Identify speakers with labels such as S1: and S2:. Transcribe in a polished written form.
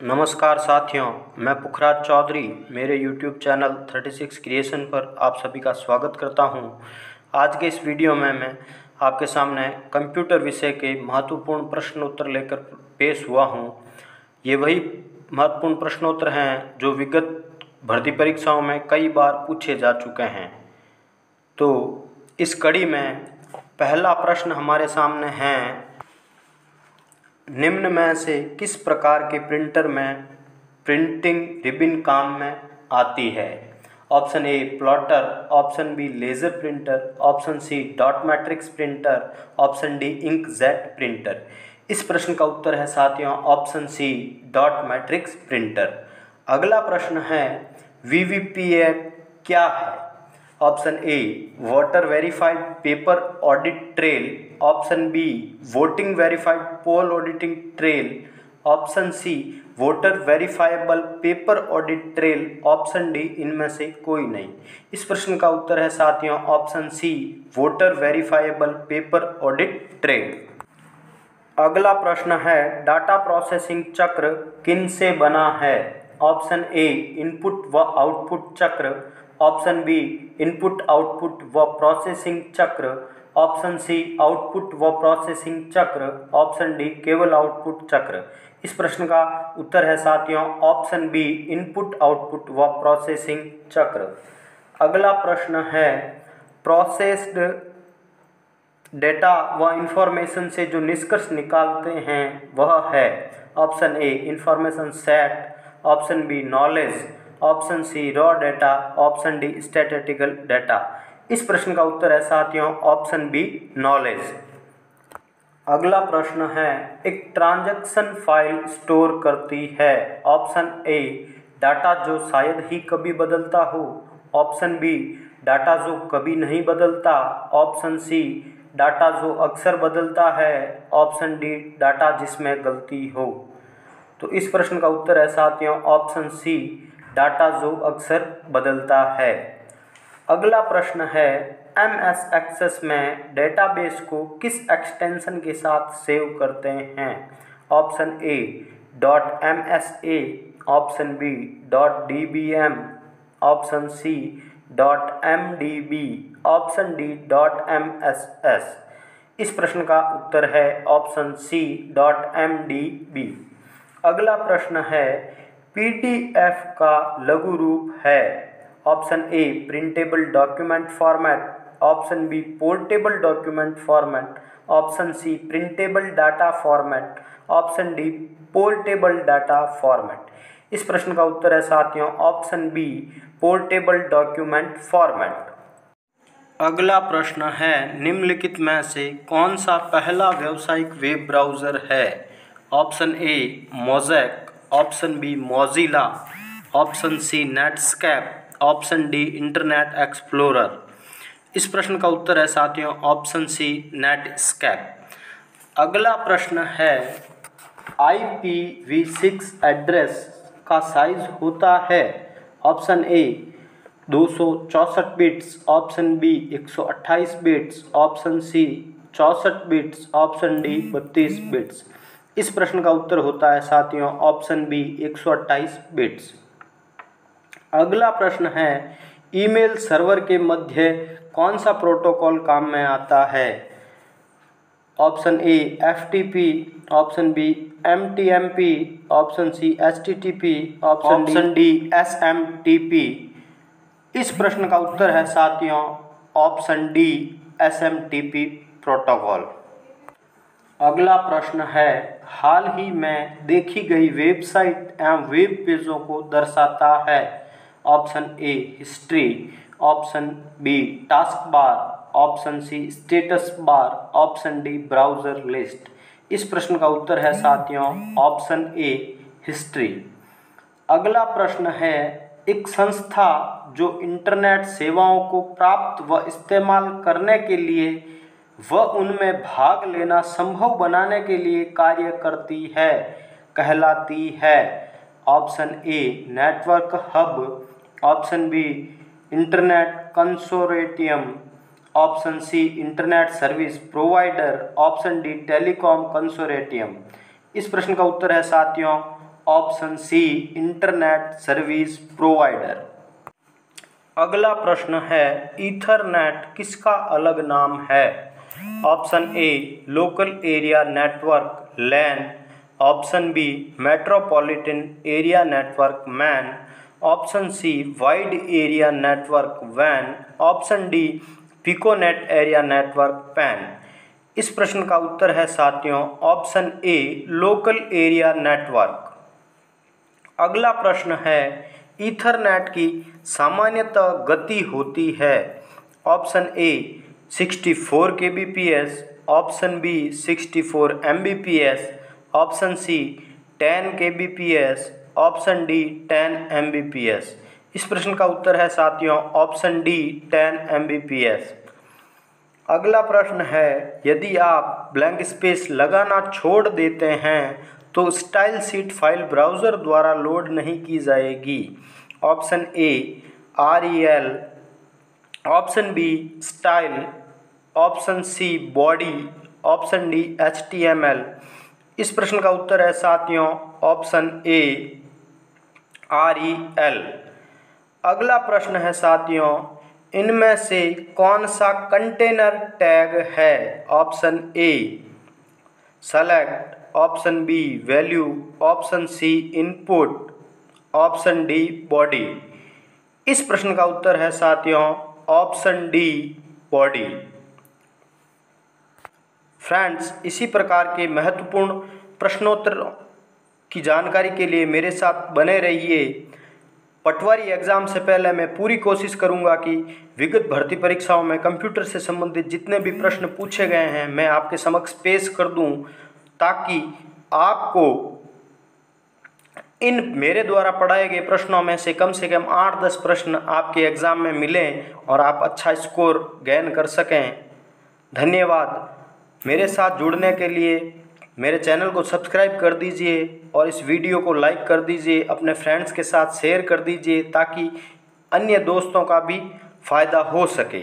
S1: नमस्कार साथियों, मैं पुखराज चौधरी मेरे YouTube चैनल 36 क्रिएशन पर आप सभी का स्वागत करता हूं। आज के इस वीडियो में मैं आपके सामने कंप्यूटर विषय के महत्वपूर्ण प्रश्न उत्तर लेकर पेश हुआ हूं। ये वही महत्वपूर्ण प्रश्नोत्तर हैं जो विगत भर्ती परीक्षाओं में कई बार पूछे जा चुके हैं। तो इस कड़ी में पहला प्रश्न हमारे सामने है, निम्न में से किस प्रकार के प्रिंटर में प्रिंटिंग रिबन काम में आती है? Option A plotter, option B laser printer, option C dot matrix printer, option D inkjet printer. इस प्रश्न का उत्तर है साथियों option C dot matrix printer. अगला प्रश्न है, वीवीपीएट क्या है? Option A voter verified paper audit trail, option B voting verified poll auditing trail, option C voter verifiable paper audit trail, option D इनमें से कोई नहीं। इस प्रश्न का उत्तर है साथियों option C voter verifiable paper audit trail. अगला प्रश्न है, डाटा प्रोसेसिंग चक्र किन से बना है? ऑप्शन ए इनपुट व आउटपुट चक्र, ऑप्शन बी इनपुट आउटपुट व प्रोसेसिंग चक्र, ऑप्शन सी आउटपुट व प्रोसेसिंग चक्र, ऑप्शन डी केवल आउटपुट चक्र। इस प्रश्न का उत्तर है साथियों ऑप्शन बी इनपुट आउटपुट व प्रोसेसिंग चक्र। अगला प्रश्न है, प्रोसेस्ड डेटा व इंफॉर्मेशन से जो निष्कर्ष निकालते हैं वह है? Option A information set, option B knowledge, option C raw data, option D statistical data. इस प्रश्न का उत्तर है साथियों ऑप्शन बी नॉलेज। अगला प्रश्न है, एक ट्रांजैक्शन फाइल स्टोर करती है? ऑप्शन ए डाटा जो शायद ही कभी बदलता हो, ऑप्शन बी डाटा जो कभी नहीं बदलता, ऑप्शन सी डाटा जो अक्सर बदलता है, ऑप्शन डी डाटा जिसमें गलती हो। तो इस प्रश्न का उत्तर है साथियों ऑप्शन सी डाटा जो अक्सर बदलता है। अगला प्रश्न है, MS एक्सेस में डेटाबेस को किस एक्सटेंशन के साथ सेव करते हैं? Option A .msa, option B .dbm, option C .mdb, option D .mss। इस प्रश्न का उत्तर है ऑप्शन सी .mdb। अगला प्रश्न है, PDF का लघु रूप है? Option A printable document format, option B portable document format, option C printable data format, option D portable data format. इस प्रश्न का उत्तर है साथियों option B portable document format. अगला प्रश्न है, निम्नलिखित में से कौन सा पहला व्यावसायिक वेब ब्राउज़र है? Option A Mosaic, option B Mozilla, option C Netscape, option D internet explorer. इस प्रश्न का उत्तर है साथियों ऑप्शन सी नेटस्केप। अगला प्रश्न है, IPv6 एड्रेस का साइज होता है? Option A 264 bits, option B 128 bits, option C 64 bits, option D 32 bits. इस प्रश्न का उत्तर होता है साथियों ऑप्शन बी 128 बिट्स। अगला प्रश्न है, ईमेल सर्वर के मध्य कौन सा प्रोटोकॉल काम में आता है? Option A FTP, option B MTMP, option C HTTP, option D SMTP। इस प्रश्न का उत्तर है साथियों ऑप्शन डी SMTP प्रोटोकॉल। अगला प्रश्न है, हाल ही में देखी गई वेबसाइट एवं वेब पेजों को दर्शाता है? Option A history, option B task bar, option C status bar, option D browser list. इस प्रश्न का उत्तर है साथियों ऑप्शन ए हिस्ट्री। अगला प्रश्न है, एक संस्था जो इंटरनेट सेवाओं को प्राप्त व इस्तेमाल करने के लिए व उनमें भाग लेना संभव बनाने के लिए कार्य करती है कहलाती है? Option A network hub, option B internet consortium, option C internet service provider, option D telecom consortium. इस प्रश्न का उत्तर है साथियों option C internet service provider. अगला प्रश्न है, ईथरनेट किसका अलग नाम है? Option A local area network LAN, option B metropolitan area network MAN, option C wide area network वैन, option D piconet area network PAN. इस प्रश्न का उत्तर है साथियों option A local area network. अगला प्रश्न है, ईथरनेट की सामान्यतः गति होती है। Option A 64 kbps, option B 64 mbps, option C 10 kbps, option D 10 mbps। इस प्रश्न का उत्तर है साथियों ऑप्शन डी 10 mbps। अगला प्रश्न है, यदि आप ब्लैंक स्पेस लगाना छोड़ देते हैं तो स्टाइल शीट फाइल ब्राउज़र द्वारा लोड नहीं की जाएगी। Option A REL, option B style, option C body, option D HTML। इस प्रश्न का उत्तर है साथियों ऑप्शन ए REL। अगला प्रश्न है साथियों, इनमें से कौन सा कंटेनर टैग है? Option A select, option B value, option C input, option D body. इस प्रश्न का उत्तर है साथियों ऑप्शन डी बॉडी। फ्रेंड्स, इसी प्रकार के महत्वपूर्ण प्रश्नोत्तर की जानकारी के लिए मेरे साथ बने रहिए। पटवारी एग्ज़ाम से पहले मैं पूरी कोशिश करूंगा कि विगत भर्ती परीक्षाओं में कंप्यूटर से संबंधित जितने भी प्रश्न पूछे गए हैं मैं आपके समक्ष पेश कर दूं, ताकि आपको इन मेरे द्वारा पढ़ाए गए प्रश्नों में से कम 8-10 प्रश्न आपके एग्ज़ाम में मिलें और आप अच्छा स्कोर गेन कर सकें। धन्यवाद। मेरे साथ जुड़ने के लिए मेरे चैनल को सब्सक्राइब कर दीजिए और इस वीडियो को लाइक कर दीजिए, अपने फ्रेंड्स के साथ शेयर कर दीजिए ताकि अन्य दोस्तों का भी फ़ायदा हो सके।